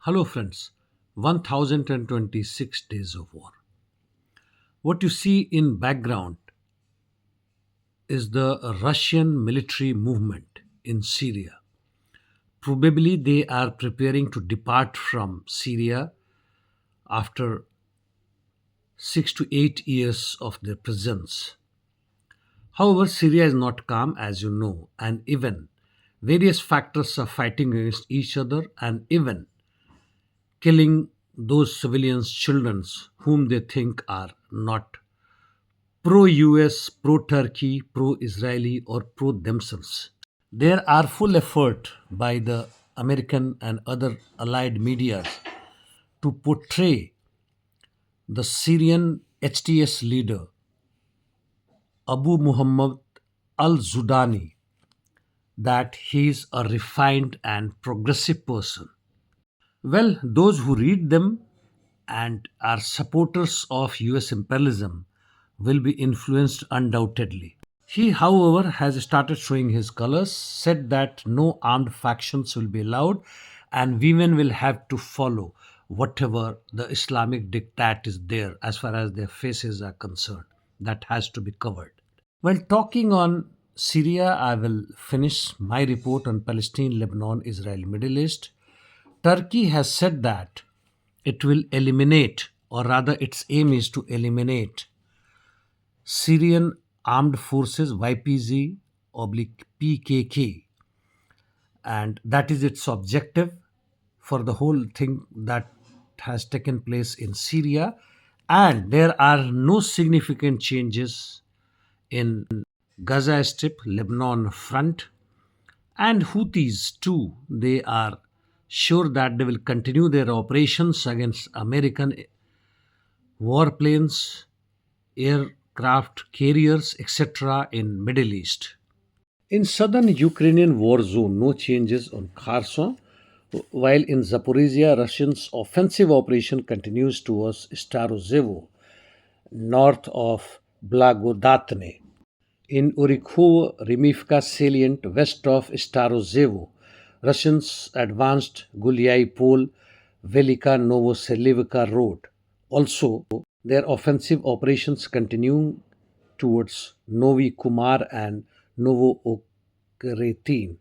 Hello, friends. 1026 days of war. What you see in background is the Russian military movement in Syria. Probably they are preparing to depart from Syria after 6 to 8 years of their presence. However, Syria is not calm, as you know, and even various factors are fighting against each other and even killing those civilians, children, whom they think are not pro US, pro Turkey, pro Israeli, or pro themselves. There are full effort by the American and other allied media to portray the Syrian HTS leader Abu Muhammad al Zudani that he is a refined and progressive person. Well, those who read them and are supporters of US imperialism will be influenced undoubtedly. He, however, has started showing his colors, said that no armed factions will be allowed and women will have to follow whatever the Islamic diktat is there as far as their faces are concerned. That has to be covered. While talking on Syria, I will finish my report on Palestine, Lebanon, Israel, Middle East. Turkey has said that it will eliminate, or rather, its aim is to eliminate Syrian Armed Forces YPG oblique PKK, and that is its objective for the whole thing that has taken place in Syria. And there are no significant changes in Gaza Strip, Lebanon front, and Houthis too. They are sure that they will continue their operations against American warplanes, aircraft carriers, etc. in Middle East. In southern Ukrainian war zone, no changes on Kherson, while in Zaporozhye, Russians' offensive operation continues towards Starozevo, north of Blagodatne. In Orikhovo Remivka salient west of Starozevo, Russians advanced Gulyai Pol, Velika Novoselivka road. Also, their offensive operations continue towards Novi Kumar and Novo-Okretin.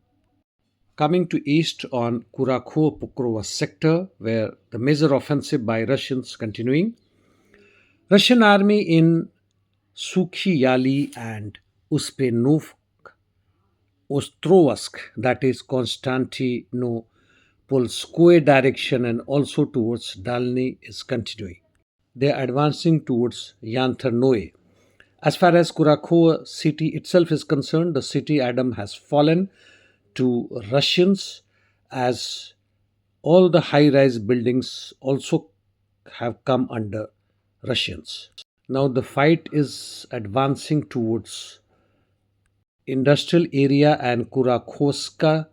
Coming to east on Kurakhov-Pokrovsk sector, where the major offensive by Russians continuing. Russian army in Sukhi Yali and Uspenov Ostrovsk, that is Konstantinopolskoye direction, and also towards Dalny is continuing. They are advancing towards Yantarnoye. As far as Kurakhov city itself is concerned, the city Adam has fallen to Russians as all the high rise buildings also have come under Russians. Now the fight is advancing towards industrial area and Kurakhovska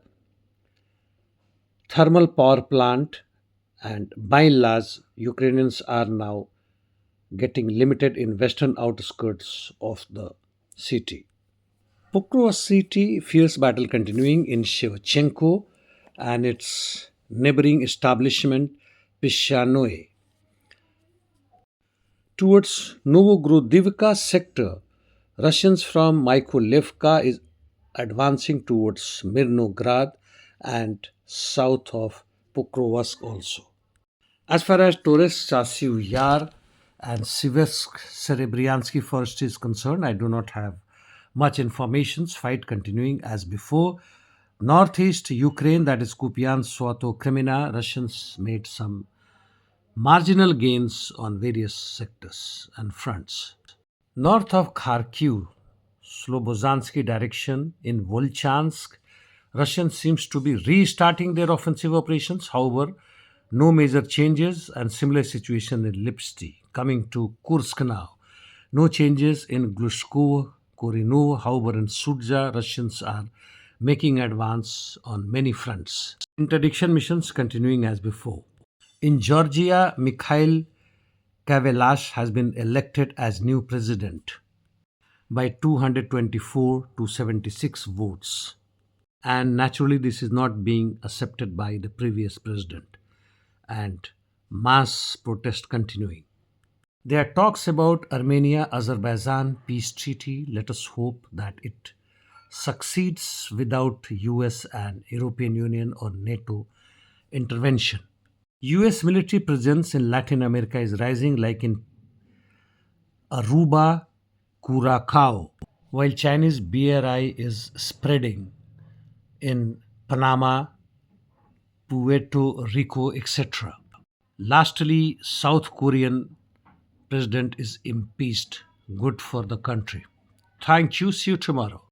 thermal power plant, and by and large, Ukrainians are now getting limited in western outskirts of the city. Pokrovsk city fierce battle continuing in Shevchenko and its neighboring establishment Pishanoe. Towards Novogrodivka sector, Russians from Mykolivka is advancing towards Mirnograd and south of Pokrovsk also. As far as Torres Chasiv Yar and Siversk Serebryansky Forest is concerned, I do not have much information. Fight continuing as before. Northeast Ukraine, that is Kupian, Swato, Kremina, Russians made some marginal gains on various sectors and fronts. North of Kharkiv, Slobozansky direction in Volchansk, Russians seems to be restarting their offensive operations. However, no major changes and similar situation in Lipsty. Coming to Kursk now, no changes in Glushkov, Korinov. However, in Sudza, Russians are making advance on many fronts. Interdiction missions continuing as before. In Georgia, Mikhail Kavelash has been elected as new president by 224 to 76 votes. And naturally, this is not being accepted by the previous president. and mass protest continuing. There are talks about Armenia Azerbaijan peace treaty. Let us hope that it succeeds without US and European Union or NATO intervention. US military presence in Latin America is rising like in Aruba, Curacao, while Chinese BRI is spreading in Panama, Puerto Rico, etc. Lastly, South Korean president is impeached. Good for the country. Thank you. See you tomorrow.